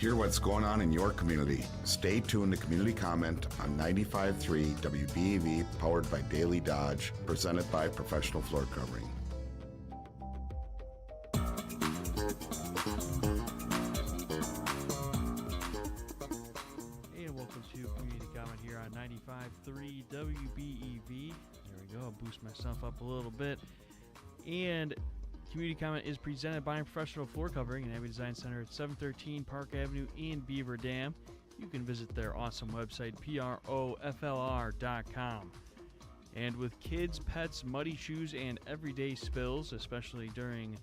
Hear what's going on in your community. Stay tuned to Community Comment on 95.3 WBEV, powered by Daily Dodge, presented by Professional Floor Covering. Hey, and welcome to Community Comment here on 95.3 WBEV. There we go, I'll boost myself up a little bit. And Community Comment is presented by Professional Floor Covering and Heavy Design Center at 713 Park Avenue in Beaver Dam. You can visit their awesome website, proflr.com. And with kids, pets, muddy shoes, and everyday spills, especially during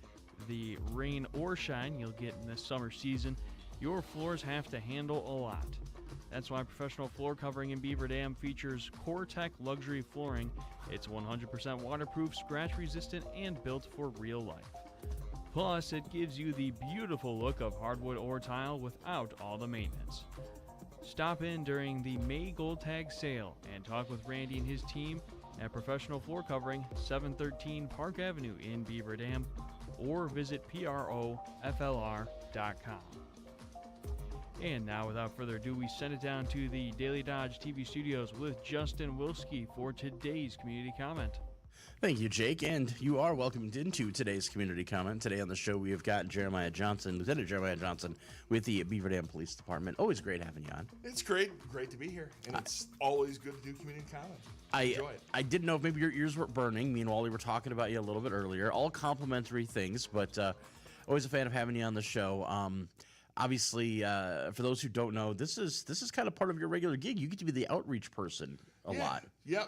the rain or shine you'll get in this summer season, your floors have to handle a lot. That's why Professional Floor Covering in Beaver Dam features CoreTech luxury flooring. It's 100% waterproof, scratch resistant, and built for real life. Plus, it gives you the beautiful look of hardwood or tile without all the maintenance. Stop in during the May Gold Tag sale and talk with Randy and his team at Professional Floor Covering, 713 Park Avenue in Beaver Dam, or visit proflr.com. And now, without further ado, we send it down to the Daily Dodge TV studios with Justin Wilski for today's Community Comment. Thank you, Jake, and you are welcomed into today's Community Comment. Today on the show, we have got Lieutenant Jeremiah Johnson with the Beaver Dam Police Department. Always great having you on. It's great to be here, and it's always good to do Community Comment. Enjoy it. I didn't know if maybe your ears were burning. Me and Wally were talking about you a little bit earlier. All complimentary things, but always a fan of having you on the show. Obviously, for those who don't know, this is kind of part of your regular gig. You get to be the outreach person a lot. Yeah.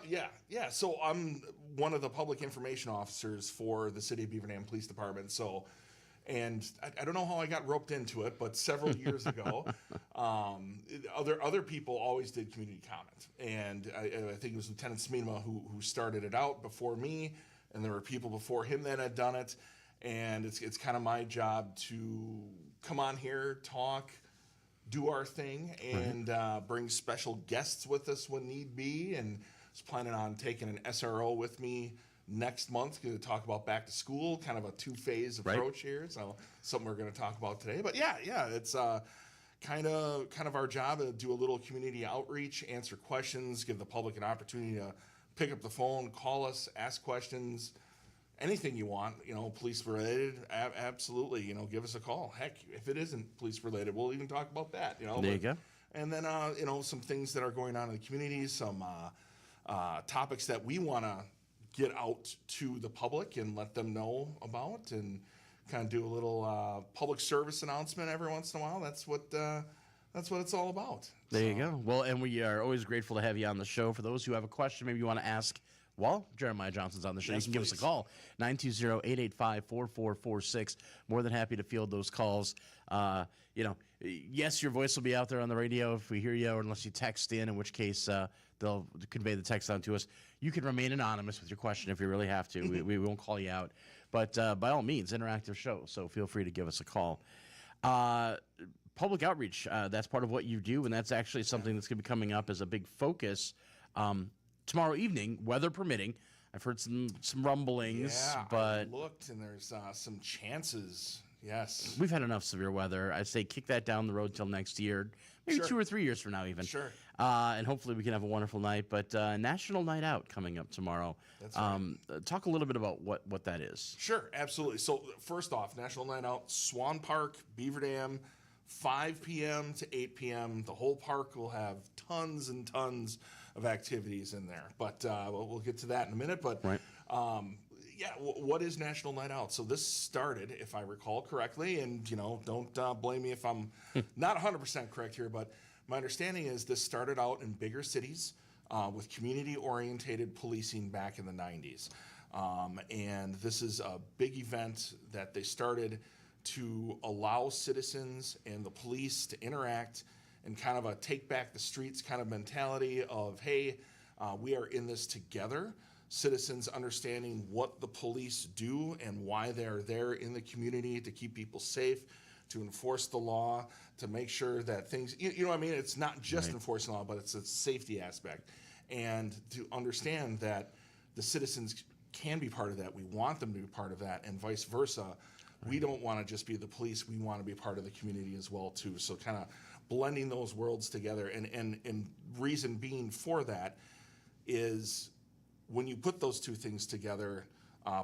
So I'm one of the public information officers for the City of Beaver Dam Police Department. So, and I don't know how I got roped into it, but several years ago, other people always did Community Comment, and I think it was Lieutenant Smedema who started it out before me, and there were people before him that had done it. And it's kind of my job to come on here, talk, do our thing, and bring special guests with us when need be. And I was planning on taking an SRO with me next month to talk about back to school, kind of a two-phase approach here. So something we're going to talk about today. But yeah, it's kind of our job to do a little community outreach, answer questions, give the public an opportunity to pick up the phone, call us, ask questions. Anything you want, police related, absolutely, give us a call. Heck, if it isn't police related, we'll even talk about that, There you go. And then, some things that are going on in the community, some topics that we want to get out to the public and let them know about, and kind of do a little public service announcement every once in a while. That's what it's all about. There you go. Well, and we are always grateful to have you on the show. For those who have a question, maybe you want to ask while Jeremiah Johnson's on the show, yes, you can give us a call, 920-885-4446. More than happy to field those calls. Yes, your voice will be out there on the radio if we hear you, or unless you text in which case they'll convey the text on to us. You can remain anonymous with your question if you really have to. We won't call you out. But by all means, interactive show, so feel free to give us a call. Public outreach, that's part of what you do, and that's actually something that's going to be coming up as a big focus tomorrow evening, weather permitting. I've heard some rumblings, but I looked, and there's some chances. Yes, we've had enough severe weather. I say kick that down the road till next year, maybe 2 or 3 years from now, even. Sure. And hopefully we can have a wonderful night. But National Night Out coming up tomorrow. That's right. Talk a little bit about what that is. Sure, absolutely. So first off, National Night Out, Swan Park, Beaver Dam. 5 p.m. to 8 p.m. The whole park will have tons and tons of activities in there. But we'll get to that in a minute. But what is National Night Out? So this started, if I recall correctly, and don't blame me if I'm not 100% correct here, but my understanding is this started out in bigger cities with community-oriented policing back in the 90s. And this is a big event that they started to allow citizens and the police to interact and kind of a take back the streets kind of mentality of, hey, we are in this together. Citizens understanding what the police do and why they're there in the community to keep people safe, to enforce the law, to make sure that things, it's not just enforcing the law, but it's a safety aspect. And to understand that the citizens can be part of that. We want them to be part of that, and vice versa. We don't want to just be the police. We want to be part of the community as well too. So kind of blending those worlds together, and reason being for that is when you put those two things together,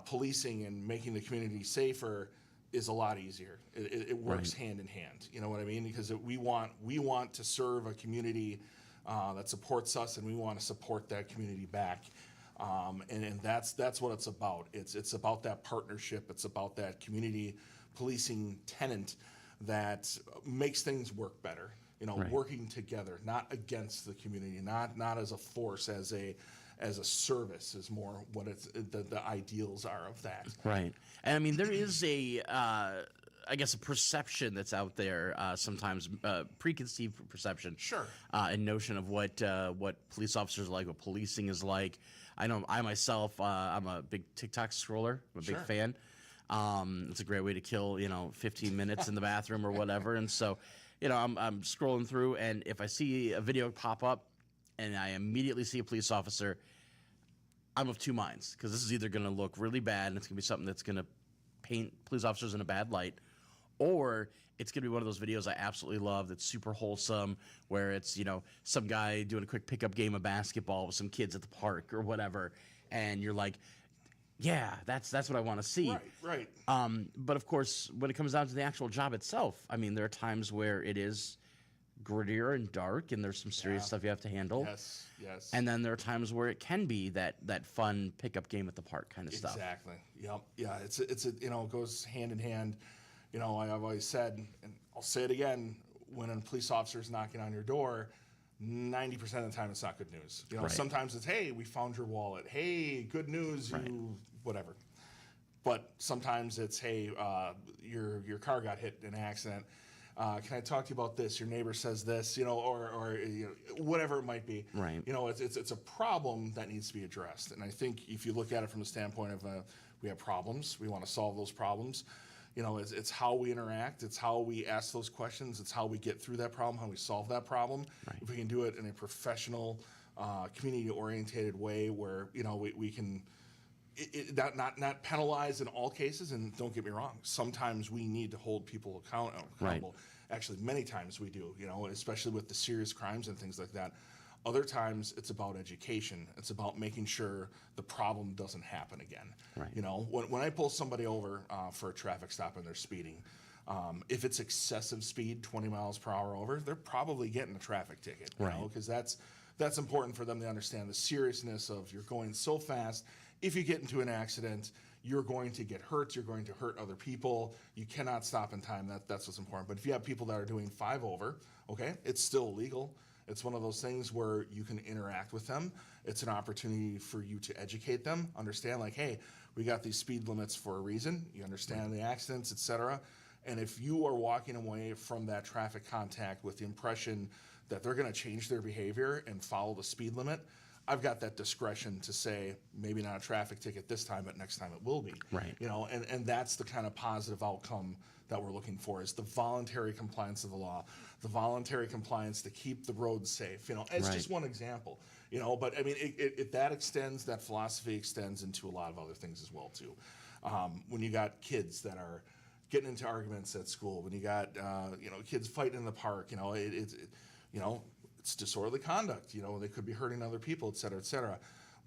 policing and making the community safer is a lot easier. It works hand in hand. You know what I mean? Because we want to serve a community that supports us, and we want to support that community back. And that's what it's about. It's about that partnership. It's about that community policing tenant that makes things work better. You know, working together, not against the community, not as a force, as a service is more what the ideals are of that. Right. And I mean, there is I guess, a perception that's out there sometimes, preconceived perception. Sure. And notion of what police officers are like, what policing is like. I know I myself, I'm a big TikTok scroller. I'm a big fan. It's a great way to kill, 15 minutes in the bathroom or whatever. And so, I'm scrolling through, and if I see a video pop up and I immediately see a police officer, I'm of two minds, because this is either going to look really bad and it's going to be something that's going to paint police officers in a bad light, or it's going to be one of those videos I absolutely love that's super wholesome, where it's, some guy doing a quick pickup game of basketball with some kids at the park or whatever, and you're like, yeah, that's what I want to see. Right. But of course, when it comes down to the actual job itself, I mean, there are times where it is grittier and dark, and there's some serious stuff you have to handle. Yes. And then there are times where it can be that fun pickup game at the park kind of stuff. Exactly. Yep. Yeah. It's it goes hand in hand. I've always said, and I'll say it again, when a police officer is knocking on your door, 90% of the time it's not good news. Sometimes it's, hey, we found your wallet. Hey, good news, you whatever. But sometimes it's, hey, your car got hit in an accident. Can I talk to you about this? Your neighbor says this, or whatever it might be. Right. It's a problem that needs to be addressed. And I think if you look at it from the standpoint of we have problems, we want to solve those problems. It's how we interact. It's how we ask those questions. It's how we get through that problem, how we solve that problem. Right. If we can do it in a professional, community-oriented way where, we can not penalize in all cases. And don't get me wrong, sometimes we need to hold people accountable. Right. Actually, many times we do, especially with the serious crimes and things like that. Other times it's about education. It's about making sure the problem doesn't happen again. Right. When I pull somebody over for a traffic stop and they're speeding, if it's excessive speed, 20 miles per hour over, they're probably getting a traffic ticket. Because that's important for them to understand the seriousness of, you're going so fast. If you get into an accident, you're going to get hurt. You're going to hurt other people. You cannot stop in time. That's what's important. But if you have people that are doing 5 over, okay, it's still legal. It's one of those things where you can interact with them. It's an opportunity for you to educate them, understand, like, hey, we got these speed limits for a reason. You understand the accidents, et cetera. And if you are walking away from that traffic contact with the impression that they're going to change their behavior and follow the speed limit, I've got that discretion to say, maybe not a traffic ticket this time, but next time it will be. Right. And that's the kind of positive outcome that we're looking for, is the voluntary compliance of the law, the voluntary compliance to keep the roads safe. As just one example. But I mean, that philosophy extends into a lot of other things as well too. When you got kids that are getting into arguments at school, when you got kids fighting in the park, it's disorderly conduct. They could be hurting other people, et cetera, et cetera.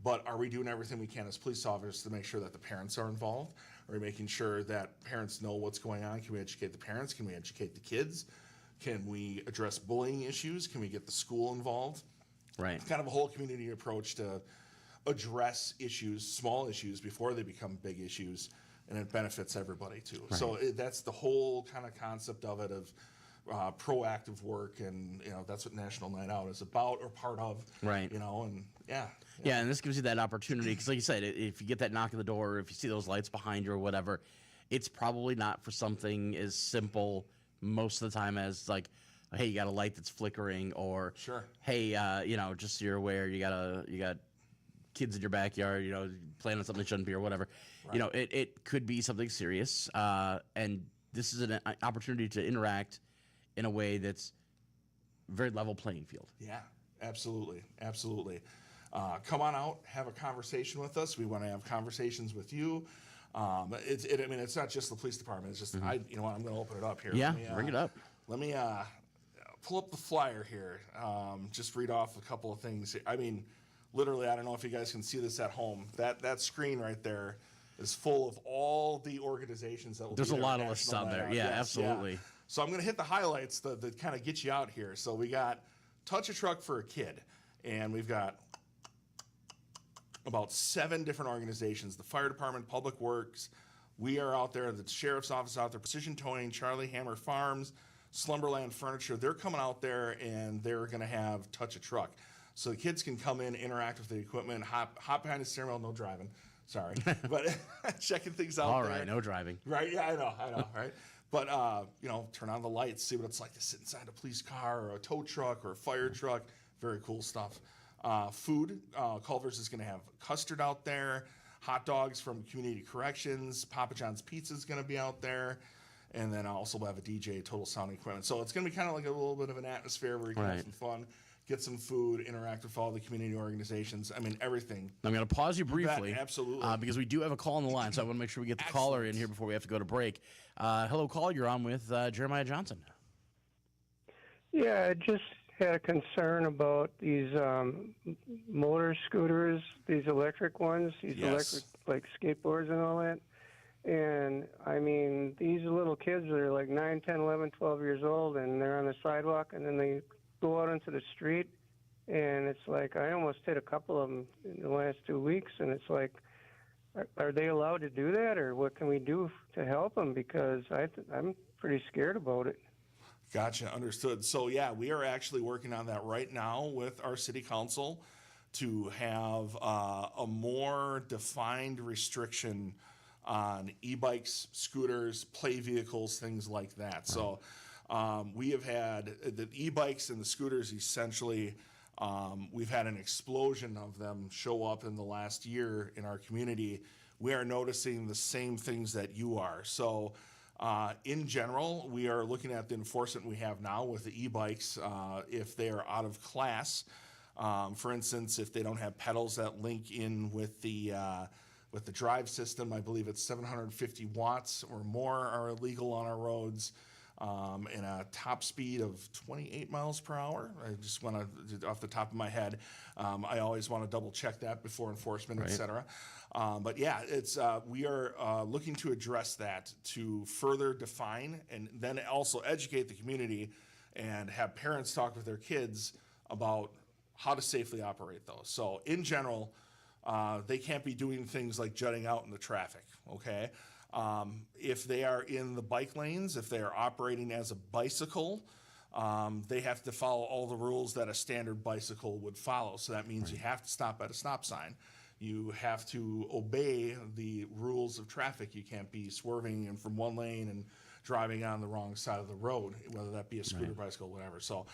But are we doing everything we can as police officers to make sure that the parents are involved? Are we making sure that parents know what's going on? Can we educate the parents? Can we educate the kids? Can we address bullying issues? Can we get the school involved? Right. It's kind of a whole community approach to address issues, small issues, before they become big issues, and it benefits everybody too. Right. So that's the whole kind of concept of it, of proactive work, and that's what National Night Out is about, or part of. Right. And yeah, and this gives you that opportunity, because like you said, if you get that knock at the door, if you see those lights behind you or whatever, it's probably not for something as simple most of the time as, like, hey, you got a light that's flickering, or Sure. Hey, just so you're aware, you got kids in your backyard, playing on something that shouldn't be, or whatever. Right. It could be something serious, and this is an opportunity to interact in a way that's very level playing field. Yeah, absolutely. Come on out, have a conversation with us. We want to have conversations with you. I mean, it's not just the police department. It's just you know what? I'm going to open it up here. Yeah, bring it up. Let me pull up the flyer here. Just read off a couple of things. I mean, literally, I don't know if you guys can see this at home. That screen right there is full of all the organizations that will There's be a there lot at of lists National on Night there. Out. Yeah, Yes, absolutely. So I'm going to hit the highlights that kind of get you out here. So we got Touch a Truck for a Kid, and we've got about 7 different organizations: the fire department, public works. We are out there, the sheriff's office out there, Precision Towing, Charlie Hammer Farms, Slumberland Furniture. They're coming out there and they're going to have Touch a Truck. So the kids can come in, interact with the equipment, hop behind the steering wheel, no driving. Sorry. But checking things out All there. right, no driving. Right, yeah, I know, right? But, you know, turn on the lights, see what it's like to sit inside a police car or a tow truck or a fire truck. Very cool stuff. Food, Culver's is going to have custard out there, hot dogs from Community Corrections, Papa John's Pizza is going to be out there, and then also we'll have a DJ, Total Sound Equipment. So it's going to be kind of like a little bit of an atmosphere where you can have some fun, get some food, interact with all the community organizations. I mean, everything. I'm going to pause you briefly. Absolutely. Because we do have a call on the line, so I want to make sure we get the caller in here before we have to go to break. Hello, caller. You're on with Jeremiah Johnson. Yeah, I just had a concern about these motor scooters, these electric ones, these electric, like skateboards and all that. And, I mean, these little kids are like 9, 10, 11, 12 years old, and they're on the sidewalk, and then they go out into the street, and it's like I almost hit a couple of them in the last 2 weeks, and it's like, are they allowed to do that, or what can we do to help them? Because I'm pretty scared about it. Gotcha, understood. So yeah, we are actually working on that right now with our city council to have a more defined restriction on e-bikes, scooters, play vehicles, things like that. So we have had the e-bikes and the scooters essentially, we've had an explosion of them show up in the last year in our community. We are noticing the same things that you are. So in general, we are looking at the enforcement we have now with the e-bikes. If they are out of class, for instance, if they don't have pedals that link in with the drive system, I believe it's 750 watts or more are illegal on our roads, and a top speed of 28 miles per hour. I just want to, off the top of my head, I always want to double check that before enforcement, et cetera. But yeah, it's we are looking to address that to further define and then also educate the community and have parents talk with their kids about how to safely operate those. So in general, they can't be doing things like jutting out in the traffic, okay? If they are in the bike lanes, if they are operating as a bicycle, they have to follow all the rules that a standard bicycle would follow. So that means you have to stop at a stop sign. You have to obey the rules of traffic. You can't be swerving in from one lane and driving on the wrong side of the road, whether that be a scooter, bicycle, whatever. So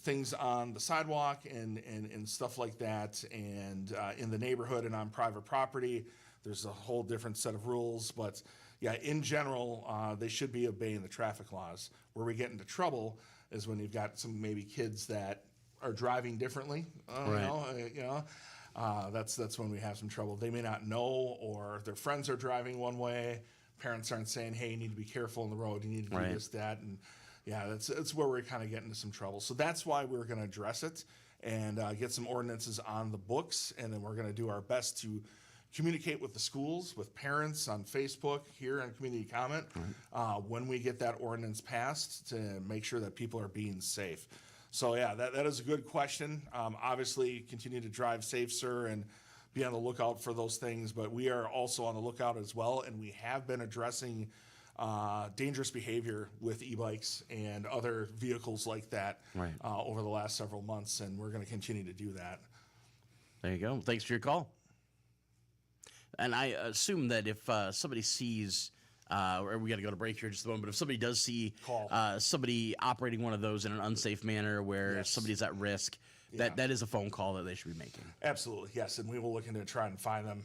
things on the sidewalk and stuff like that, and in the neighborhood and on private property, there's a whole different set of rules. But yeah, in general, they should be obeying the traffic laws. Where we get into trouble is when you've got some maybe kids that are driving differently. That's when we have some trouble. They may not know, or their friends are driving one way. Parents aren't saying, "Hey, you need to be careful on the road. You need to do this, that," and yeah, that's where we're kind of getting into some trouble. So that's why we're going to address it and get some ordinances on the books, and then we're going to do our best to communicate with the schools, with parents on Facebook, here on Community Comment, when we get that ordinance passed to make sure that people are being safe. So yeah, that is a good question. Obviously, continue to drive safe, sir, and be on the lookout for those things. But we are also on the lookout as well, and we have been addressing dangerous behavior with e-bikes and other vehicles like that over the last several months, and we're going to continue to do that. There you go. Thanks for your call. And I assume that if somebody sees, or we got to go to break here in just a moment, but if somebody does see somebody operating one of those in an unsafe manner where somebody's at risk, that is a phone call that they should be making. Absolutely, yes, and we will look into try and find them.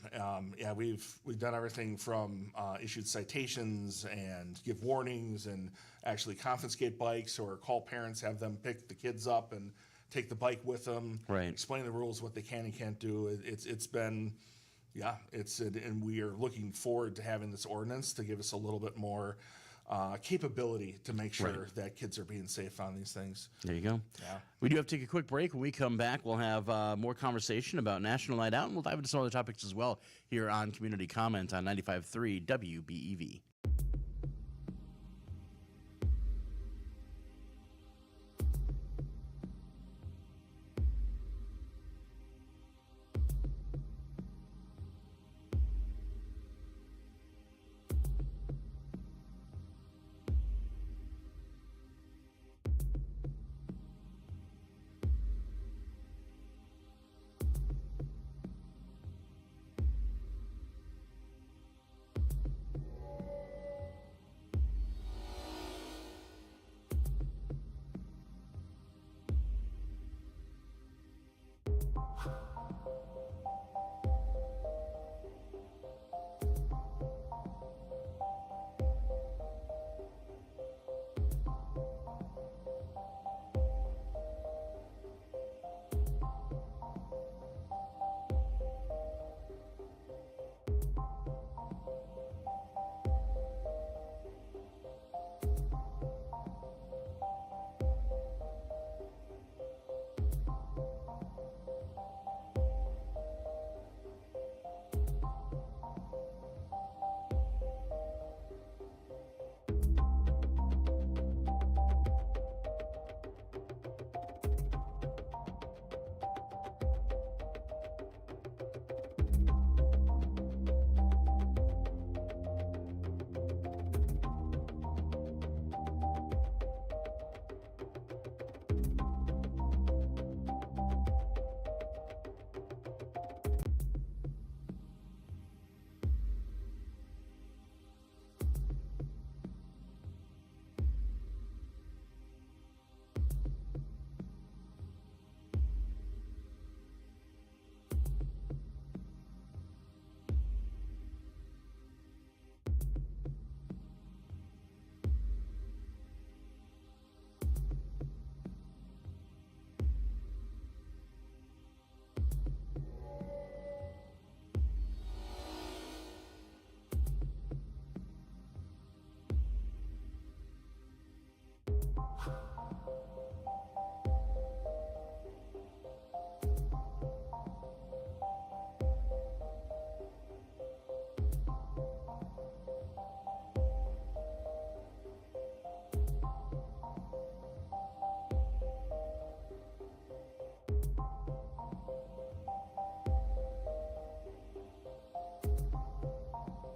We've done everything from issued citations and give warnings and actually confiscate bikes or call parents, have them pick the kids up and take the bike with them, explain the rules, what they can and can't do. It's been Yeah, and we are looking forward to having this ordinance to give us a little bit more capability to make sure that kids are being safe on these things. There you go. Yeah. We do have to take a quick break. When we come back, we'll have more conversation about National Night Out, and we'll dive into some other topics as well here on Community Comment on 95.3 WBEV.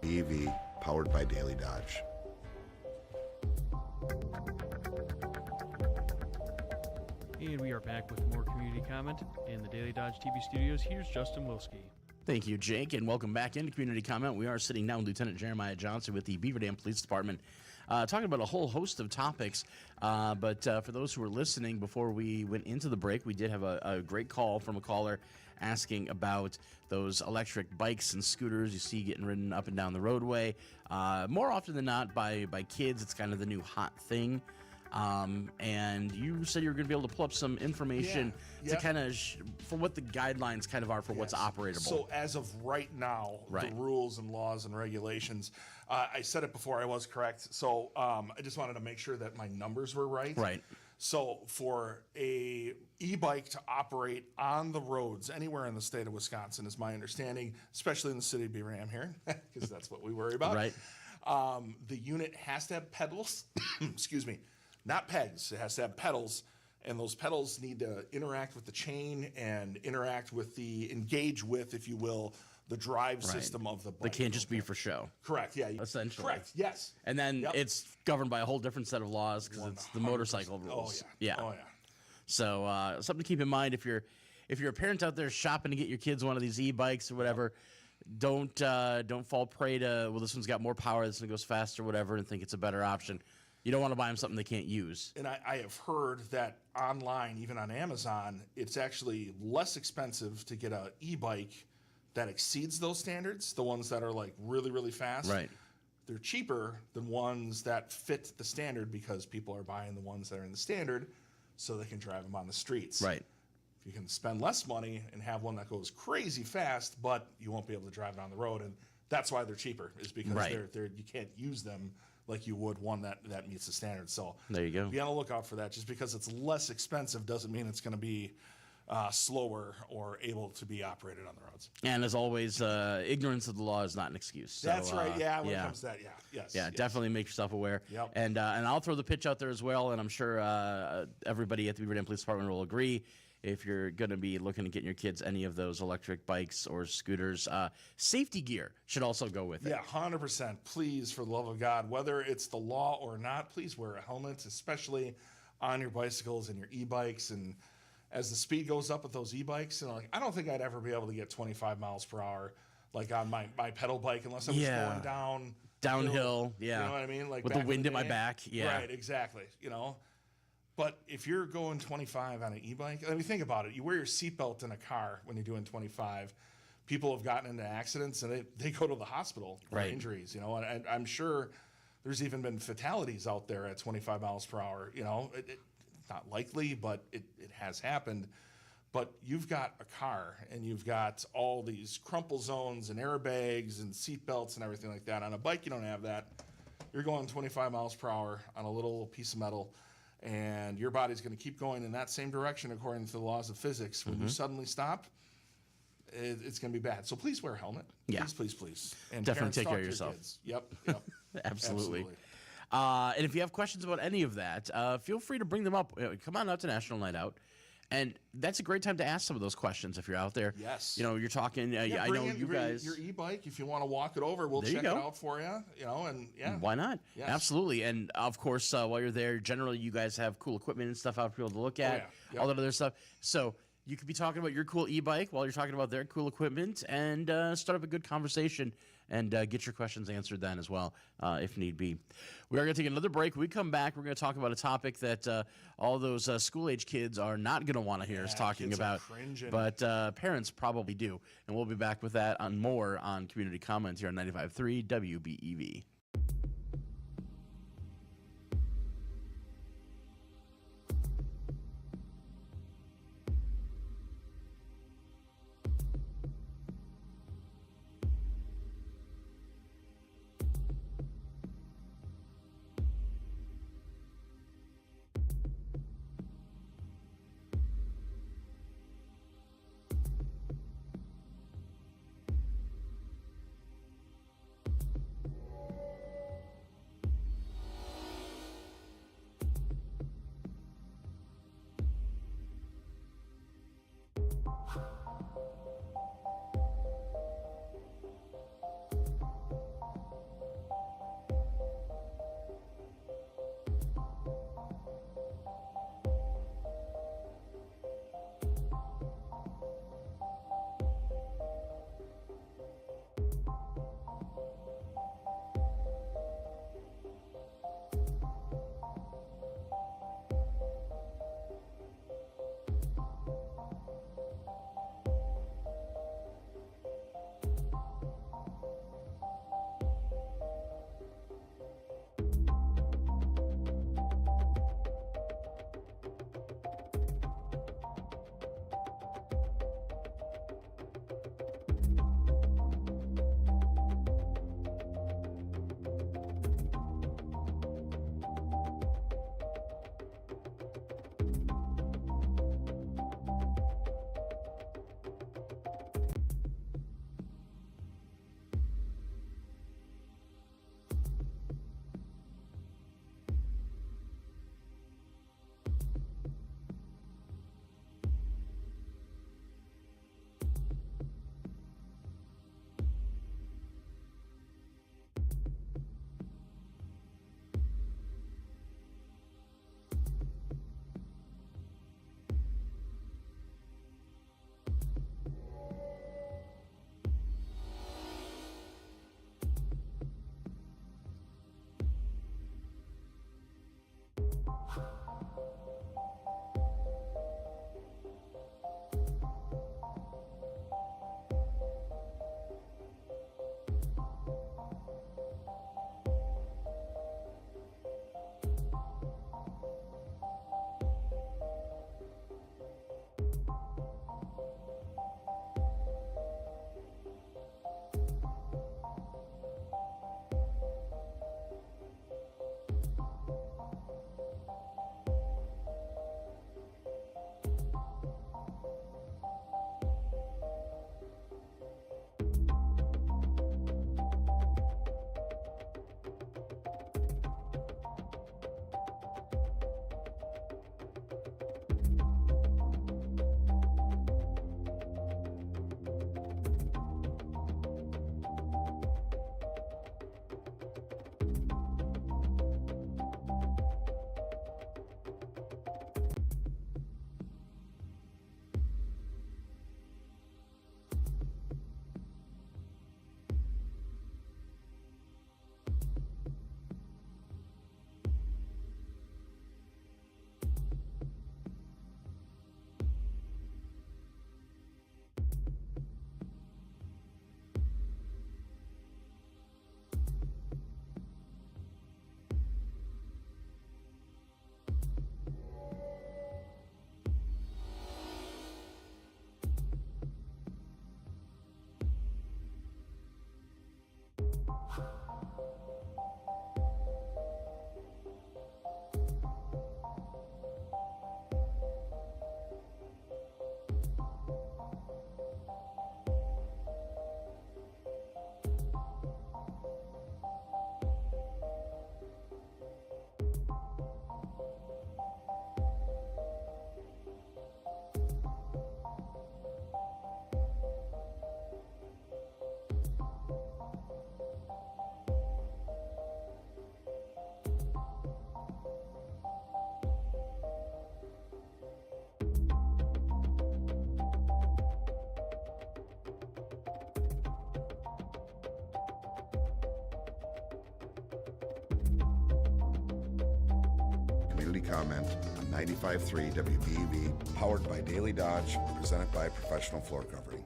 WBEV, powered by Daily Dodge. And we are back with more community comment in the Daily Dodge TV studios. Here's Justin Wilski. Thank you, Jake, and welcome back into Community Comment. We are sitting down with Lieutenant Jeremiah Johnson with the Beaver Dam Police Department, talking about a whole host of topics. But for those who were listening, before we went into the break, we did have a great call from a caller asking about those electric bikes and scooters you see getting ridden up and down the roadway. More often than not by kids. It's kind of the new hot thing. And you said you were going to be able to pull up some information to kind of for what the guidelines kind of are for what's operatable. So as of right now, the rules and laws and regulations, I said it before, I was correct. So I just wanted to make sure that my numbers were right. Right. So for a e-bike to operate on the roads anywhere in the state of Wisconsin, is my understanding, especially in the city of Beaver Dam here, because that's what we worry about. Right. The unit has to have pedals. Excuse me. Not pegs. It has to have pedals, and those pedals need to interact with the chain and engage with, if you will, the drive system of the bike. They can't just be for show. Correct. Yeah. Essentially. Correct. Yes. And then it's governed by a whole different set of laws because it's the motorcycle rules. Oh yeah. Oh yeah. So something to keep in mind if you're a parent out there shopping to get your kids one of these e-bikes or whatever. Don't fall prey to, well, this one's got more power, this one goes faster, whatever, and think it's a better option. You don't want to buy them something they can't use. And I have heard that online, even on Amazon, it's actually less expensive to get an e-bike that exceeds those standards, the ones that are like really, really fast. Right. They're cheaper than ones that fit the standard because people are buying the ones that are in the standard so they can drive them on the streets. Right. If you can spend less money and have one that goes crazy fast, but you won't be able to drive it on the road, and that's why they're cheaper, is because Right. they're you can't use them like you would one that meets the standards. So There you go. be on the lookout for that. Just because it's less expensive doesn't mean it's going to be slower or able to be operated on the roads. And as always, ignorance of the law is not an excuse. So, That's right. Yeah, when it comes to that, yes. Definitely make yourself aware. Yep. And I'll throw the pitch out there as well, and I'm sure everybody at the Beaver Dam Police Department will agree. If you're going to be looking at getting your kids any of those electric bikes or scooters, safety gear should also go with it. Yeah, 100%. Please, for the love of God, whether it's the law or not, please wear a helmet, especially on your bicycles and your e-bikes. And as the speed goes up with those e-bikes, and I don't think I'd ever be able to get 25 miles per hour like on my pedal bike unless I was going downhill. Yeah, you know what I mean? Like with the wind at my back. Yeah, right, exactly. But if you're going 25 on an e-bike, I mean, think about it. You wear your seatbelt in a car when you're doing 25. People have gotten into accidents and they go to the hospital for injuries. And I'm sure there's even been fatalities out there at 25 miles per hour. Not likely, but it has happened. But you've got a car and you've got all these crumple zones and airbags and seatbelts and everything like that. On a bike, you don't have that. You're going 25 miles per hour on a little piece of metal, and your body's going to keep going in that same direction according to the laws of physics. When you suddenly stop, it's going to be bad. So please wear a helmet. Yeah. Please. And Definitely parents, take talk care of to your yourself. kids. Yep. Absolutely. And if you have questions about any of that, feel free to bring them up. Come on out to National Night Out. And that's a great time to ask some of those questions if you're out there. Yes. You're talking, I know bring in you guys. your e-bike, if you want to walk it over, we'll There you check it go. out for you. And yeah. Why not? Yes. Absolutely. And of course, while you're there, generally you guys have cool equipment and stuff out for people to look at, yeah. Yep. all that other stuff. So you could be talking about your cool e-bike while you're talking about their cool equipment, and start up a good conversation and get your questions answered then as well, if need be. We are going to take another break. When we come back, we're going to talk about a topic that all those school-age kids are not going to want to hear us talking kids are about, cringing. but parents probably do. And we'll be back with that on more on Community Comment here on 95.3 WBEV. community comment on 95.3 WBEV, powered by Daily Dodge, presented by Professional Floor Covering.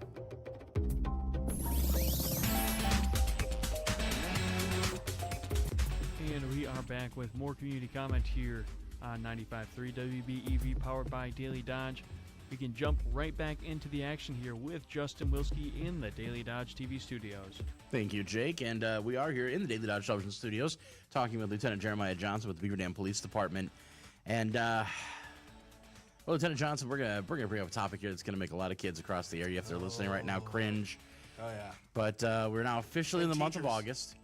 And we are back with more community comment here on 95.3 WBEV, powered by Daily Dodge. We can jump right back into the action here with Justin Wilski in the Daily Dodge TV studios. Thank you, Jake. And we are here in the Daily Dodge Television studios talking with Lieutenant Jeremiah Johnson with the Beaver Dam Police Department. And, well, Lieutenant Johnson, we're gonna bring up a topic here that's going to make a lot of kids across the area, if they're listening right now, cringe. Oh, yeah. But we're now officially in the month of August.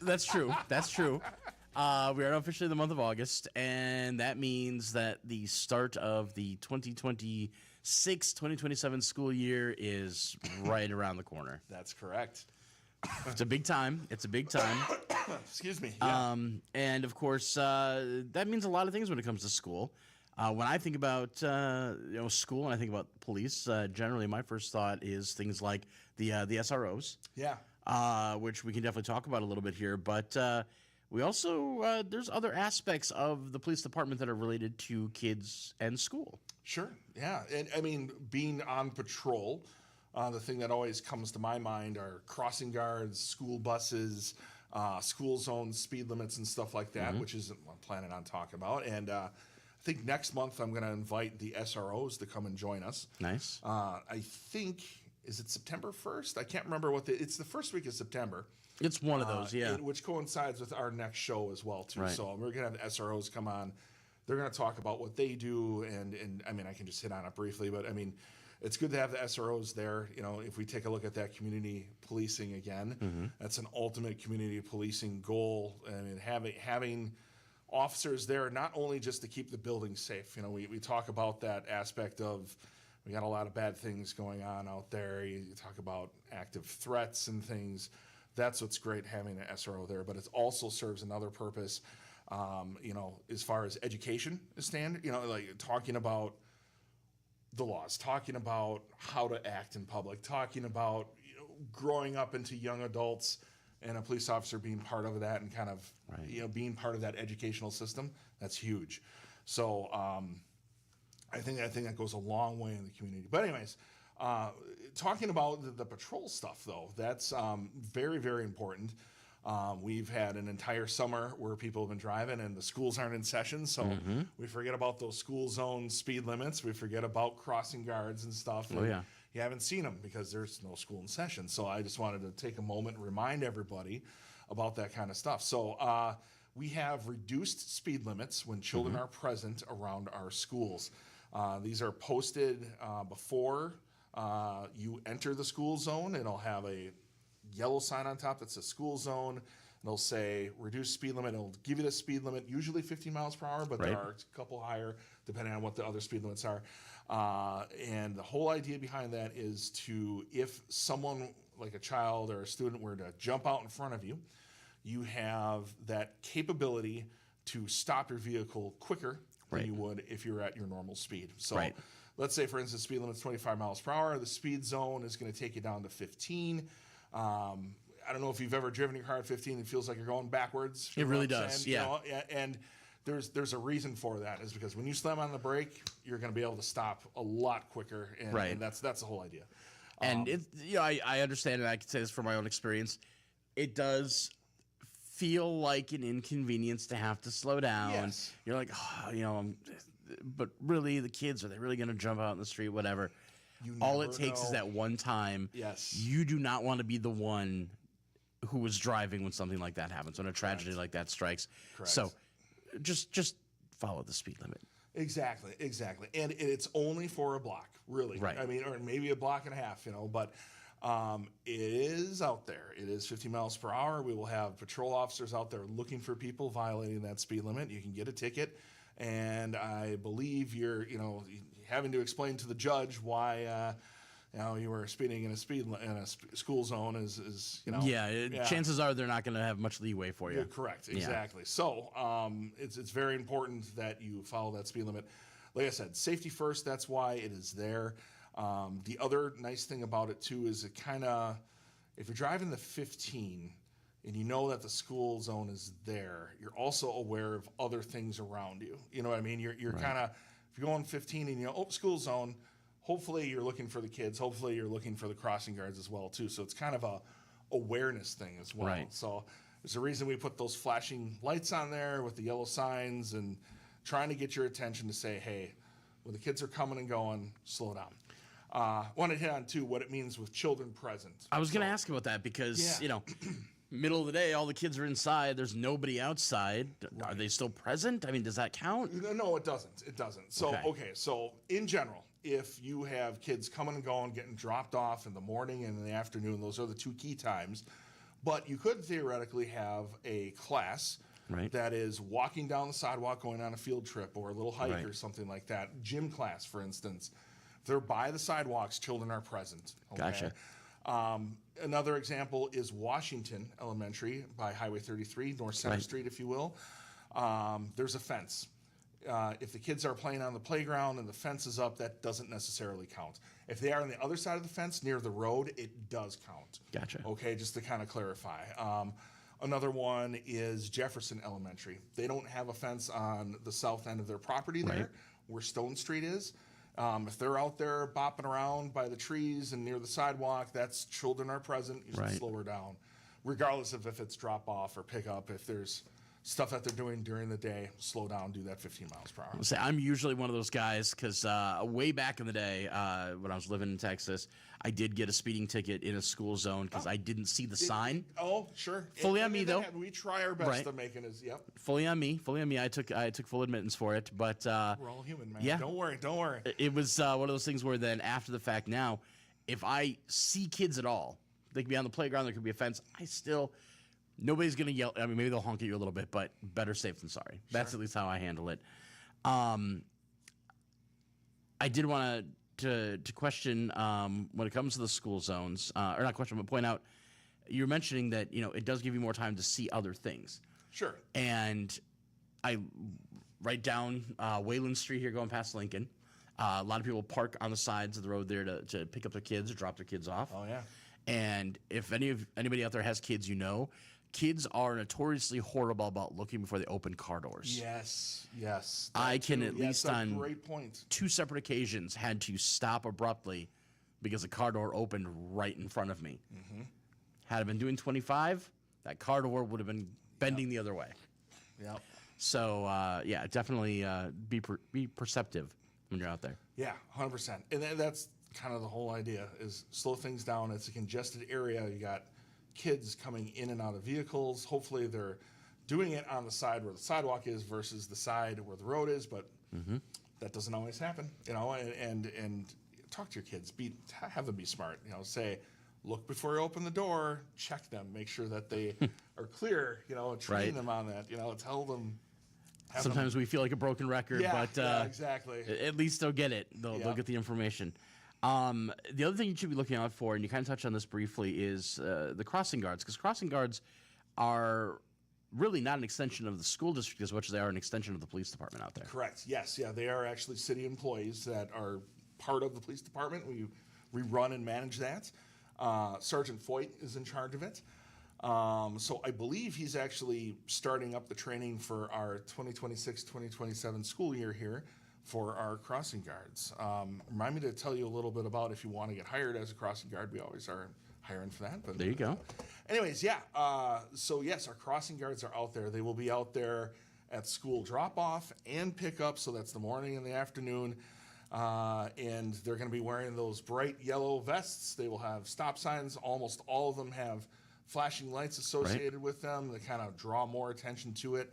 That's true. That's true. We are now officially in the month of August, and that means that the start of the 2026-2027 school year is right around the corner. That's correct. It's a big time. It's a big time. Excuse me. Yeah. And, of course, that means a lot of things when it comes to school. When I think about school and I think about police, generally my first thought is things like the SROs. Yeah. Which we can definitely talk about a little bit here. But we also, there's other aspects of the police department that are related to kids and school. Sure, yeah. And I mean, being on patrol, the thing that always comes to my mind are crossing guards, school buses, school zones, speed limits, and stuff like that, which is what I'm planning on talking about. And I think next month I'm going to invite the SROs to come and join us. Nice. I think, is it September 1st? I can't remember it's the first week of September. It's one of those, yeah. Which coincides with our next show as well, too. Right. So we're going to have the SROs come on. They're going to talk about what they do, and I mean, I can just hit on it briefly, but I mean, it's good to have the SROs there. You know, if we take a look at that community policing again, that's an ultimate community policing goal. I mean, having officers there, not only just to keep the building safe. You know, we talk about that aspect of, we got a lot of bad things going on out there. You talk about active threats and things. That's what's great having an SRO there, but it also serves another purpose, as far as education is standard, like talking about the laws, talking about how to act in public, talking about growing up into young adults and a police officer being part of that and kind of, being part of that educational system. That's huge. So I think that goes a long way in the community. But anyways, talking about the patrol stuff, though, that's very, very important. We've had an entire summer where people have been driving and the schools aren't in session, so we forget about those school zone speed limits. We forget about crossing guards and stuff. Oh, yeah. You haven't seen them because there's no school in session. So I just wanted to take a moment and remind everybody about that kind of stuff. So we have reduced speed limits when children are present around our schools. These are posted before you enter the school zone. It'll have a yellow sign on top that says school zone. It'll say reduced speed limit. It'll give you the speed limit, usually 50 miles per hour, but there are a couple higher depending on what the other speed limits are. And the whole idea behind that is if someone like a child or a student were to jump out in front of you, you have that capability to stop your vehicle quicker than you would if you're at your normal speed. So let's say, for instance, speed limit's 25 miles per hour. The speed zone is going to take you down to 15. I don't know if you've ever driven your car at 15. It feels like you're going backwards. It really does, yeah. And there's a reason for that, is because when you slam on the brake, you're going to be able to stop a lot quicker, and that's the whole idea. And I understand, and I can say this from my own experience. It does feel like an inconvenience to have to slow down. Yes. You're like, but really, the kids, are they really going to jump out in the street? Whatever. All it takes is that one time. Yes. You do not want to be the one who was driving when something like that happens, when a tragedy like that strikes. Correct. So just follow the speed limit. Exactly. And it's only for a block, really. Right. I mean, or maybe a block and a half, but it is out there. It is 50 miles per hour. We will have patrol officers out there looking for people violating that speed limit. You can get a ticket, and I believe you're, having to explain to the judge why, you were speeding in a school zone is. Chances are they're not going to have much leeway for you. You're correct, exactly. Yeah. So it's very important that you follow that speed limit. Like I said, safety first. That's why it is there. The other nice thing about it too is it kind of, if you're driving the 15, and you know that the school zone is there, you're also aware of other things around you. You know what I mean? You're kind of, if you're going 15 and you know, oh, school zone, hopefully you're looking for the kids. Hopefully you're looking for the crossing guards as well too. So it's kind of a awareness thing as well. Right. So there's a reason we put those flashing lights on there with the yellow signs and trying to get your attention to say, hey, when the kids are coming and going, slow down. Want to hit on too what it means with children present. I was going to ask about that because, Yeah. middle of the day, all the kids are inside. There's nobody outside. Are they still present? I mean, does that count? No, it doesn't. It doesn't. So, Okay. So in general, if you have kids coming and going, getting dropped off in the morning and in the afternoon, those are the two key times. But you could theoretically have a class Right. that is walking down the sidewalk, going on a field trip or a little hike Right. or something like that. Gym class, for instance. If they're by the sidewalks, children are present. Okay? Gotcha. Another example is Washington Elementary by Highway 33, North Center Right. Street, if you will. There's a fence. If the kids are playing on the playground and the fence is up, that doesn't necessarily count. If they are on the other side of the fence near the road, it does count. Gotcha. Okay, just to kind of clarify. Another one is Jefferson Elementary. They don't have a fence on the south end of their property there, Right. where Stone Street is. If they're out there bopping around by the trees and near the sidewalk, that's children are present. You should Right. slow her down, regardless of if it's drop off or pick up. If there's stuff that they're doing during the day, slow down, do that 15 miles per hour. Say I'm usually one of those guys because way back in the day when I was living in Texas, I did get a speeding ticket in a school zone because I didn't see the sign. Oh, sure. Fully on me, though. We try our best Right. to make it as, yep. Fully on me. I took full admittance for it, but We're all human, man. yeah. Don't worry. it was one of those things where then after the fact now, if I see kids at all, they could be on the playground, there could be a fence. Nobody's gonna yell. I mean, maybe they'll honk at you a little bit, but better safe than sorry. That's at least how I handle it. I did want to question when it comes to the school zones, or not question, but point out. You're mentioning that it does give you more time to see other things, Sure. and I right down Wayland Street here, going past Lincoln. A lot of people park on the sides of the road there to pick up their kids or drop their kids off. Oh, yeah. And if anybody out there has kids, kids are notoriously horrible about looking before they open car doors. Yes. That I can too. at Yeah, least that's a on great point. 2 separate occasions had to stop abruptly because the car door opened right in front of me. Mm-hmm. Had I been doing 25, that car door would have been bending the other way. Yep. So definitely be perceptive when you're out there. Yeah, 100%. And that's kind of the whole idea is slow things down. It's a congested area. You got kids coming in and out of vehicles. Hopefully they're doing it on the side where the sidewalk is versus the side where the road is, but that doesn't always happen, and talk to your kids. Have them be smart, say, look before you open the door, check them, make sure that they are clear, train Right. them on that, tell them. Sometimes we feel like a broken record, but exactly. at least they'll get it. They'll get the information. The other thing you should be looking out for, and you kind of touched on this briefly, is the crossing guards, because crossing guards are really not an extension of the school district as much as they are an extension of the police department out there. Correct. Yes. Yeah. They are actually city employees that are part of the police department. We run and manage that. Sergeant Foyt is in charge of it. So I believe he's actually starting up the training for our 2026-2027 school year here for our crossing guards. Remind me to tell you a little bit about if you want to get hired as a crossing guard. We always are hiring for that. But There you go. anyways, yeah. So yes, our crossing guards are out there. They will be out there at school drop-off and pickup. So that's the morning and the afternoon. And they're going to be wearing those bright yellow vests. They will have stop signs. Almost all of them have flashing lights associated with them that kind of draw more attention to it.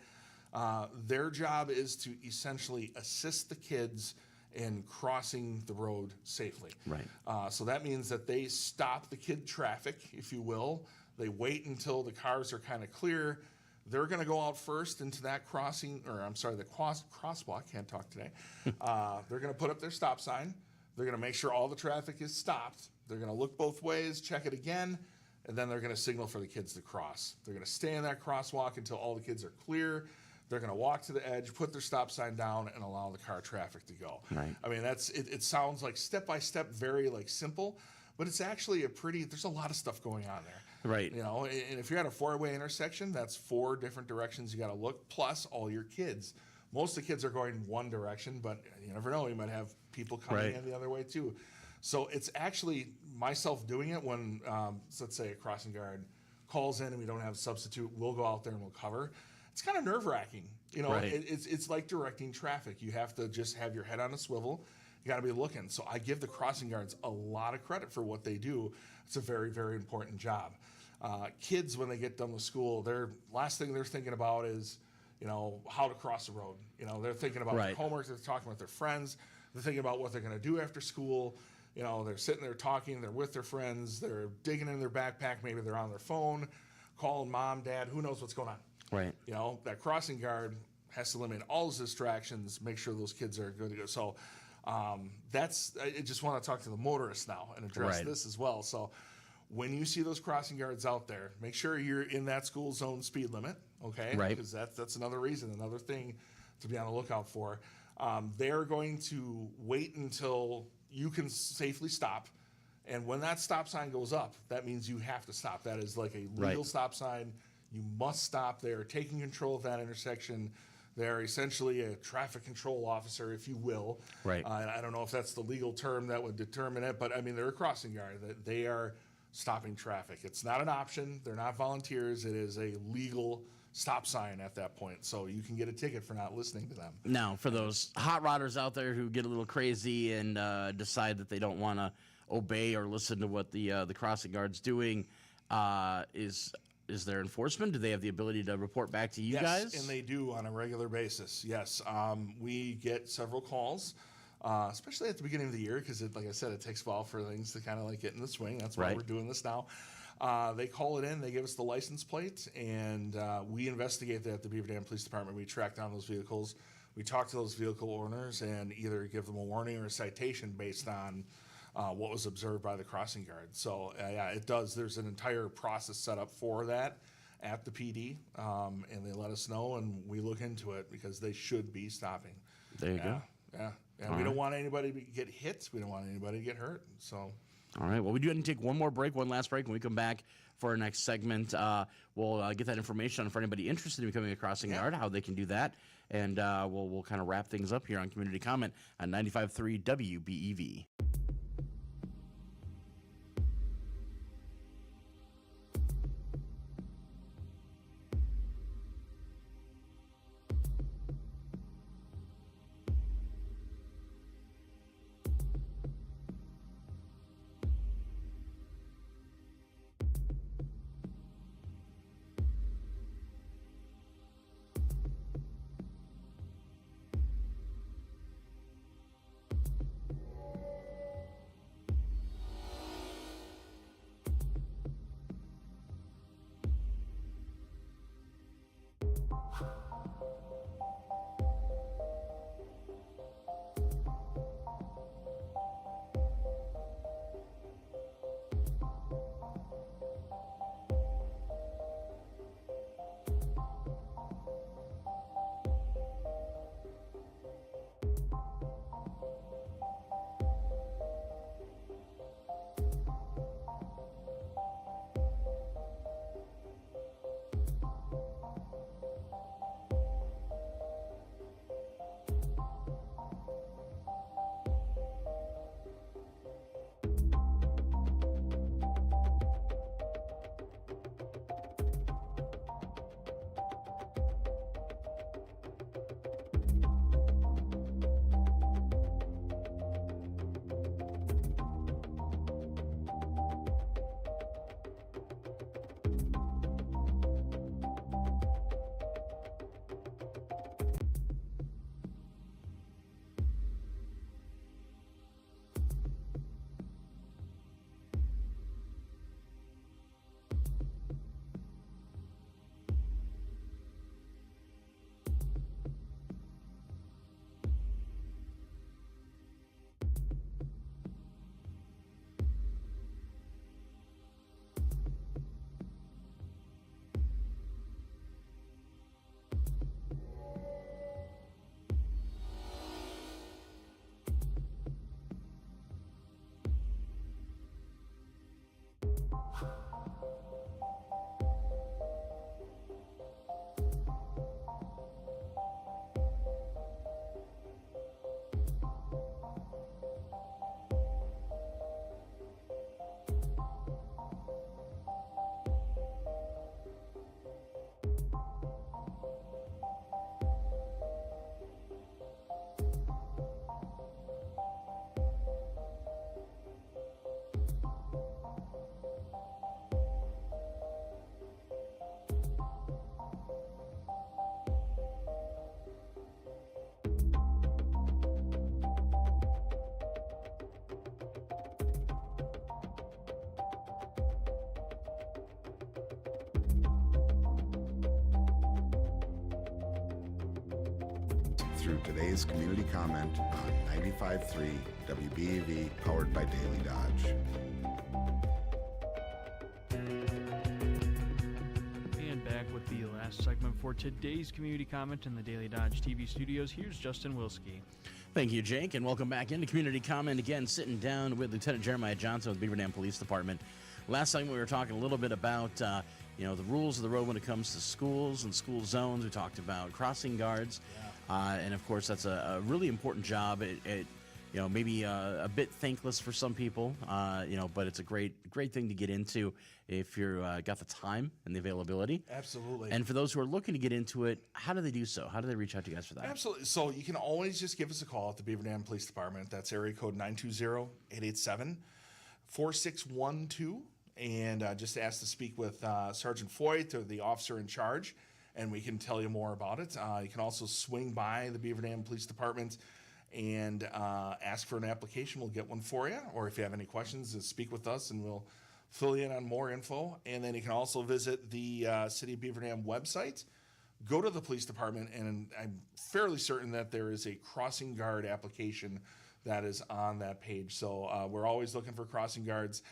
Their job is to essentially assist the kids in crossing the road safely. Right. So that means that they stop the kid traffic, if you will. They wait until the cars are kind of clear. They're going to go out first into that the crosswalk. Can't talk today. They're going to put up their stop sign. They're going to make sure all the traffic is stopped. They're going to look both ways, check it again, and then they're going to signal for the kids to cross. They're going to stay in that crosswalk until all the kids are clear. They're going to walk to the edge, put their stop sign down, and allow the car traffic to go. Right. I mean, it sounds like step by step, very simple, but it's actually there's a lot of stuff going on there. Right. You know, and if you're at a four-way intersection, that's 4 different directions you got to look, plus all your kids. Most of the kids are going one direction, but you never know. You might have people coming Right. in the other way too. So it's actually myself doing it when, let's say, a crossing guard calls in and we don't have a substitute. We'll go out there and we'll cover. It's kind of nerve-wracking. You know, Right. it's like directing traffic. You have to just have your head on a swivel. You got to be looking. So I give the crossing guards a lot of credit for what they do. It's a very, very important job. Kids, when they get done with school, their last thing they're thinking about is, you know, how to cross the road. You know, they're thinking about their Right. homework. They're talking with their friends. They're thinking about what they're going to do after school. You know, they're sitting there talking. They're with their friends. They're digging in their backpack. Maybe they're on their phone, calling mom, dad. Who knows what's going on? Right. You know, that crossing guard has to eliminate all those distractions, make sure those kids are good to go. So I just want to talk to the motorists now and address Right. this as well. So when you see those crossing guards out there, make sure you're in that school zone speed limit, okay? Right. Because that's another reason, another thing to be on the lookout for. They're going to wait until you can safely stop. And when that stop sign goes up, that means you have to stop. That is like a legal Right. stop sign. You must stop. They are taking control of that intersection. They're essentially a traffic control officer, if you will. Right. I don't know if that's the legal term that would determine it, but I mean, they're a crossing guard. They are stopping traffic. It's not an option. They're not volunteers. It is a legal stop sign at that point. So you can get a ticket for not listening to them. Now, for those hot rodders out there who get a little crazy and decide that they don't want to obey or listen to what the crossing guard's doing, is there enforcement? Do they have the ability to report back to you guys? Yes, and they do on a regular basis. Yes, we get several calls, especially at the beginning of the year, because like I said, it takes a while for things to kind of like get in the swing. That's why Right. we're doing this now. They call it in, they give us the license plate, and we investigate that at the Beaver Dam Police Department. We track down those vehicles. We talk to those vehicle owners and either give them a warning or a citation based on what was observed by the crossing guard. So, yeah, it does. There's an entire process set up for that at the PD, and they let us know, and we look into it because they should be stopping. There you go. Yeah. And we don't want anybody to get hit. We don't want anybody to get hurt. So, All right. Well, we do need to take one last break. When we come back for our next segment, we'll get that information on for anybody interested in becoming a crossing guard, how they can do that, and we'll kind of wrap things up here on Community Comment on 95.3 WBEV. through today's community comment on 95.3 WBEV, powered by Daily Dodge. And back with the last segment for today's community comment in the Daily Dodge TV studios. Here's Justin Wilski. Thank you, Jake, and welcome back into Community Comment. Again, sitting down with Lieutenant Jeremiah Johnson with Beaver Dam Police Department. Last time we were talking a little bit about, the rules of the road when it comes to schools and school zones. We talked about crossing guards, and of course that's a really important job. It maybe a bit thankless for some people, but it's a great thing to get into if you're got the time and the availability. Absolutely. And for those who are looking to get into it, how do they do so? How do they reach out to you guys for that? Absolutely. So you can always just give us a call at the Beaver Dam Police Department. That's area code 920-887-4612. And just ask to speak with Sergeant Foyt or the officer in charge, and we can tell you more about it. You can also swing by the Beaver Dam Police Department and ask for an application. We'll get one for you. Or if you have any questions, just speak with us and we'll fill you in on more info. And then you can also visit the City of Beaver Dam website. Go to the police department, and I'm fairly certain that there is a crossing guard application that is on that page. So we're always looking for crossing guards.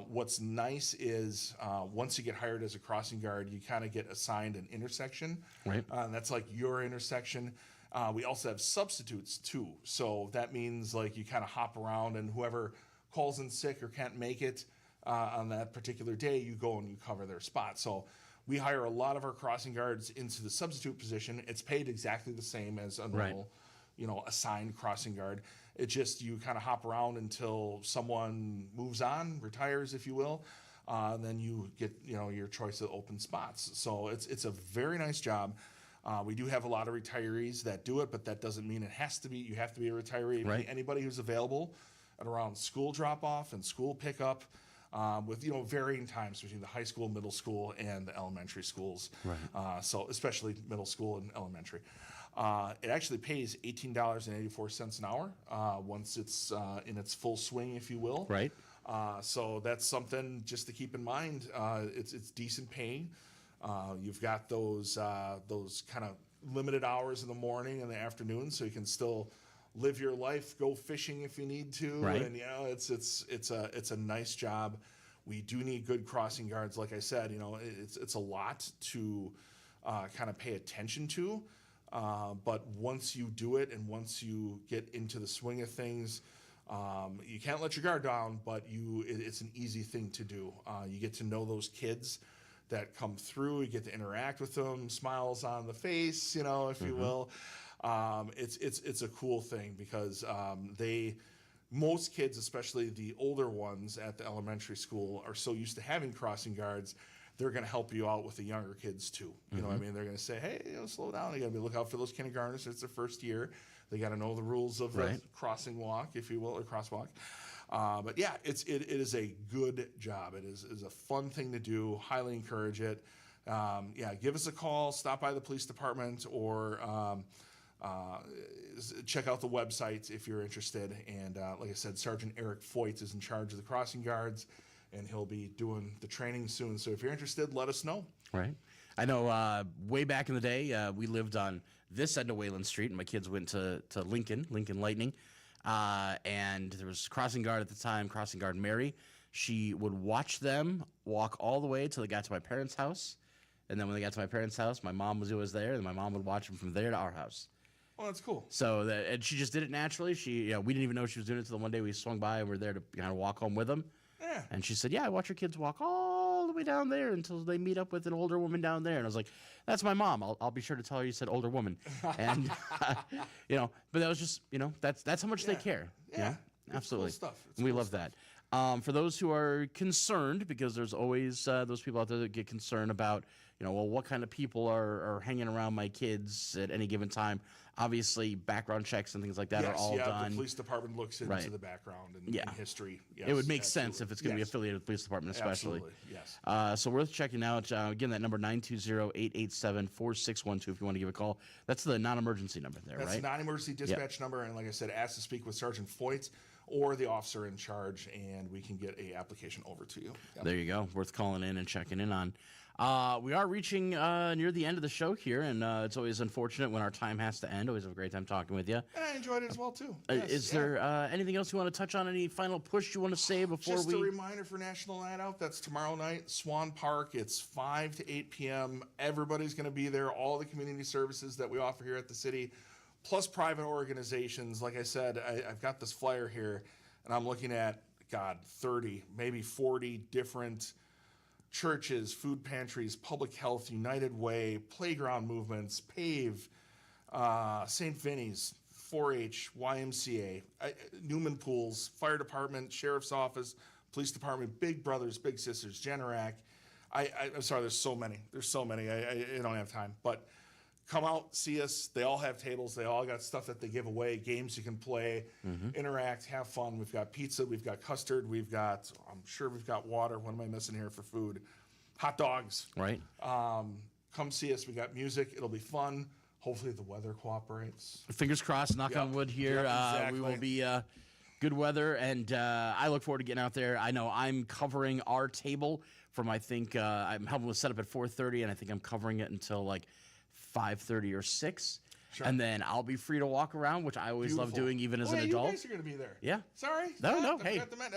What's nice is once you get hired as a crossing guard, you kind of get assigned an intersection. Right. That's like your intersection. We also have substitutes too. So that means like you kind of hop around, and whoever calls in sick or can't make it on that particular day, you go and you cover their spot. So we hire a lot of our crossing guards into the substitute position. It's paid exactly the same as a normal, assigned crossing guard. It just, you kind of hop around until someone moves on, retires, if you will. Then you get, your choice of open spots. So it's a very nice job. We do have a lot of retirees that do it, but that doesn't mean you have to be a retiree. Right. Anybody who's available at around school drop-off and school pickup, with varying times between the high school, middle school, and the elementary schools. Right. So especially middle school and elementary. It actually pays $18.84 an hour once it's in its full swing, if you will. Right. So that's something just to keep in mind. It's decent paying. You've got those kind of limited hours in the morning and the afternoon, so you can still live your life, go fishing if you need to. Right. And it's a nice job. We do need good crossing guards. Like I said, it's a lot to kind of pay attention to. But once you do it and once you get into the swing of things, you can't let your guard down, but it's an easy thing to do. You get to know those kids that come through. You get to interact with them, smiles on the face, if you will. It's a cool thing because most kids, especially the older ones at the elementary school, are so used to having crossing guards. They're going to help you out with the younger kids too. You know what I mean? They're going to say, hey, slow down. You got to look out for those kindergartners. It's their first year. They got to know the rules of the crossing walk, if you will, or crosswalk. But yeah, it is a good job. It is a fun thing to do. Highly encourage it. Give us a call. Stop by the police department, or check out the website if you're interested. And like I said, Sergeant Eric Foyt is in charge of the crossing guards, and he'll be doing the training soon. So if you're interested, let us know. Right. I know way back in the day, we lived on this end of Wayland Street, and my kids went to Lincoln Lightning. And there was crossing guard at the time, crossing guard Mary. She would watch them walk all the way till they got to my parents' house. And then when they got to my parents' house, my mom was always there, and my mom would watch them from there to our house. Oh, that's cool. So and she just did it naturally. We didn't even know she was doing it until one day we swung by and we're there to kind of walk home with them. Yeah. And she said, yeah, I watch your kids walk all the way down there until they meet up with an older woman down there. And I was like, that's my mom. I'll be sure to tell her you said older woman. And, but that was just, that's how much they care. Yeah. Absolutely. It's cool stuff. We love that. For those who are concerned, because there's always those people out there that get concerned about, what kind of people are hanging around my kids at any given time. Obviously, background checks and things like that are all done. The police department looks into the background and history. Yes, it would make sense if it's going to be affiliated with the police department, especially. Absolutely, yes. So worth checking out. Again, that number 920-887-4612 if you want to give a call. That's the non-emergency number there, That's right? the non-emergency dispatch number, and like I said, ask to speak with Sergeant Foyt or the officer in charge, and we can get a application over to you. Yep. There you go. Worth calling in and checking in on. We are reaching near the end of the show here, and it's always unfortunate when our time has to end. Always have a great time talking with you. And I enjoyed it as well, too. Is there anything else you want to touch on? Any final push you want to say before Just a reminder for National Night Out. That's tomorrow night, Swan Park. It's 5 to 8 p.m. Everybody's going to be there. All the community services that we offer here at the city, plus private organizations. Like I said, I've got this flyer here, and I'm looking at, 30, maybe 40 different churches, food pantries, public health, United Way, playground movements, PAVE, St. Vinny's, 4-H, YMCA, Newman Pools, Fire Department, Sheriff's Office, Police Department, Big Brothers, Big Sisters, Generac. I'm sorry, there's so many. I don't have time. But come out, see us. They all have tables. They all got stuff that they give away, games you can play, interact, have fun. We've got pizza. We've got custard. I'm sure we've got water. What am I missing here for food? Hot dogs. Right. Come see us. We got music. It'll be fun. Hopefully the weather cooperates. Fingers crossed, knock on wood here. Yep, exactly. We will be good weather, and I look forward to getting out there. I know I'm covering our table from, I think, I'm helping with setup at 4:30, and I think I'm covering it until like 5:30 or 6. Sure. And then I'll be free to walk around, which I always love doing, even as an adult. You guys are going to be there. Yeah. Sorry. No, I hey. forgot the man.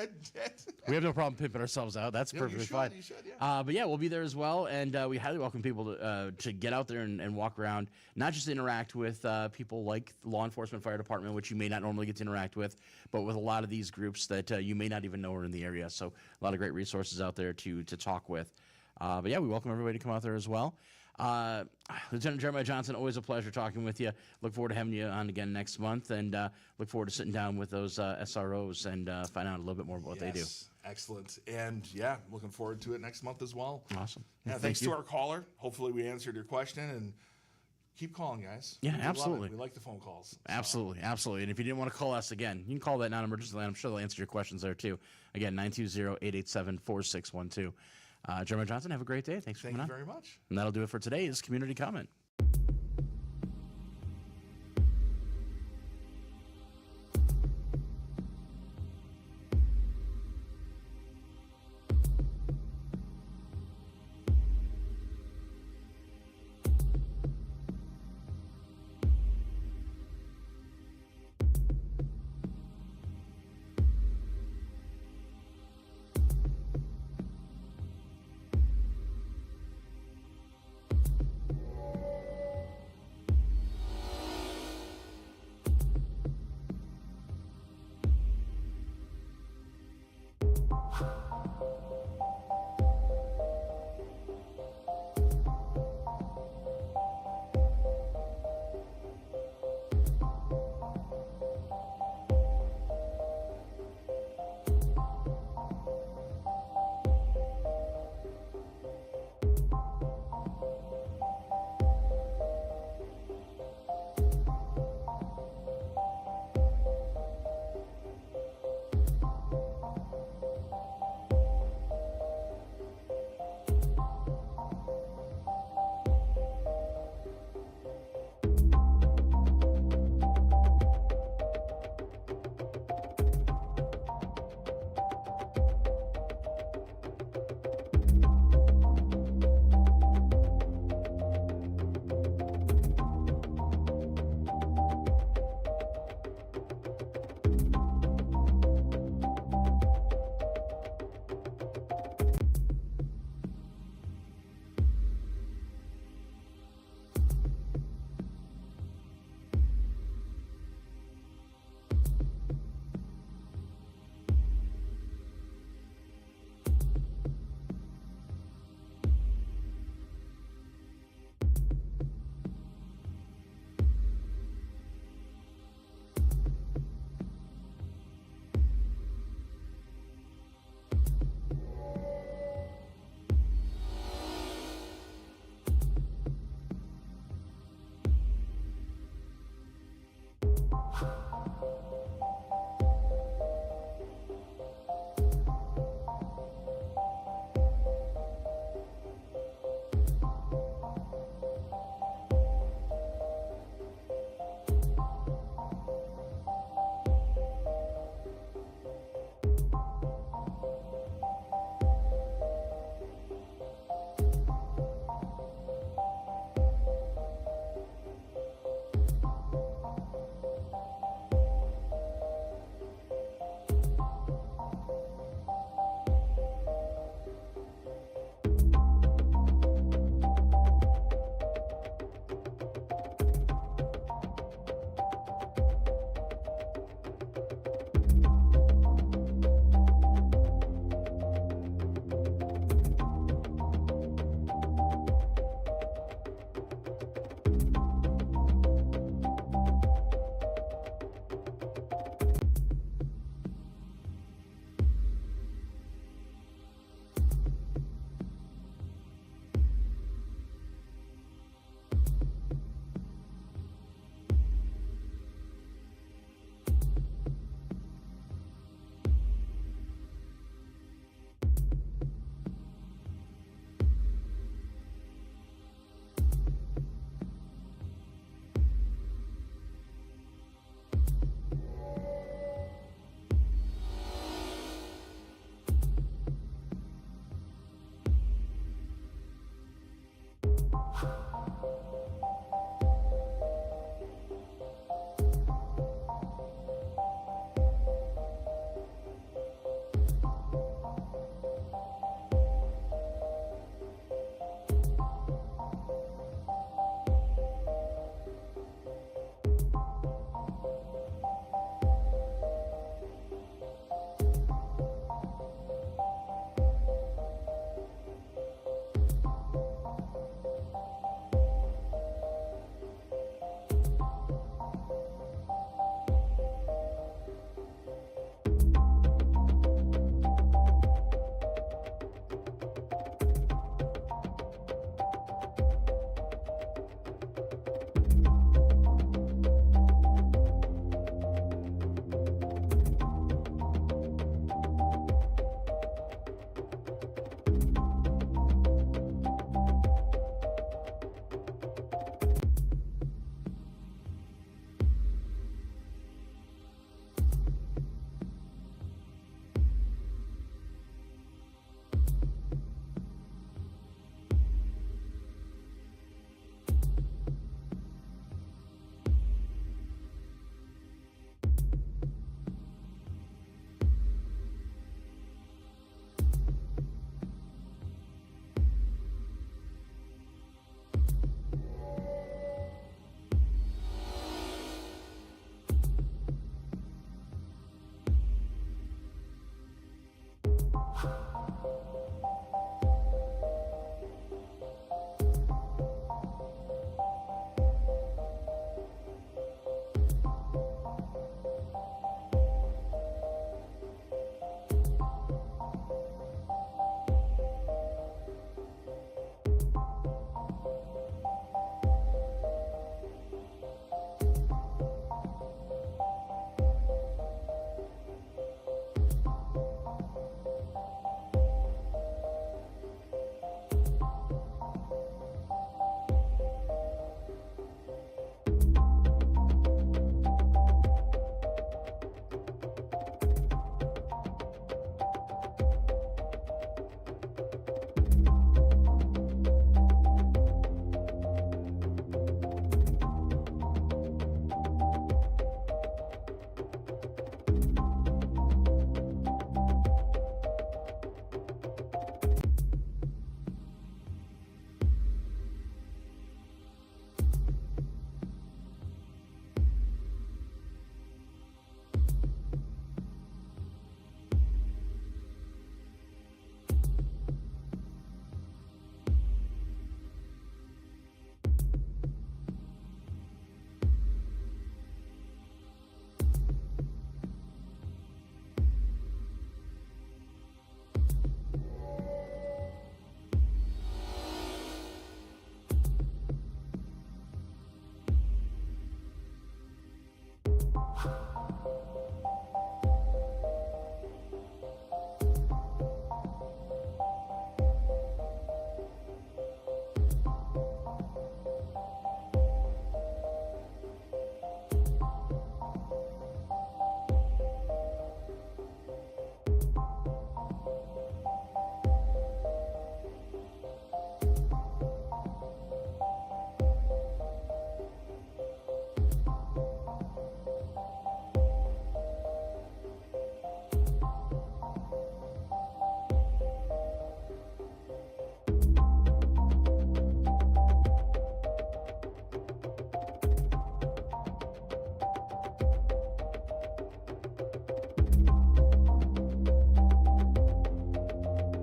We have no problem pimping ourselves out. That's perfectly fine. You should, yeah. But yeah, we'll be there as well, and we highly welcome people to get out there and walk around, not just interact with people like law enforcement, fire department, which you may not normally get to interact with, but with a lot of these groups that you may not even know are in the area. So a lot of great resources out there to talk with. But yeah, we welcome everybody to come out there as well. Lieutenant Jeremiah Johnson, always a pleasure talking with you. Look forward to having you on again next month, and look forward to sitting down with those SROs and find out a little bit more about what they do. Excellent. And yeah, looking forward to it next month as well. Awesome. Yeah, thanks to our caller. Hopefully we answered your question, and keep calling, guys. Yeah, We love it. absolutely. We like the phone calls. So. Absolutely. And if you didn't want to call us again, you can call that non-emergency line. I'm sure they'll answer your questions there too. Again, 920-887-4612. Jeremiah Johnson, have a great day. Thanks for coming on. Thank you very much. And that'll do it for today's Community Comment.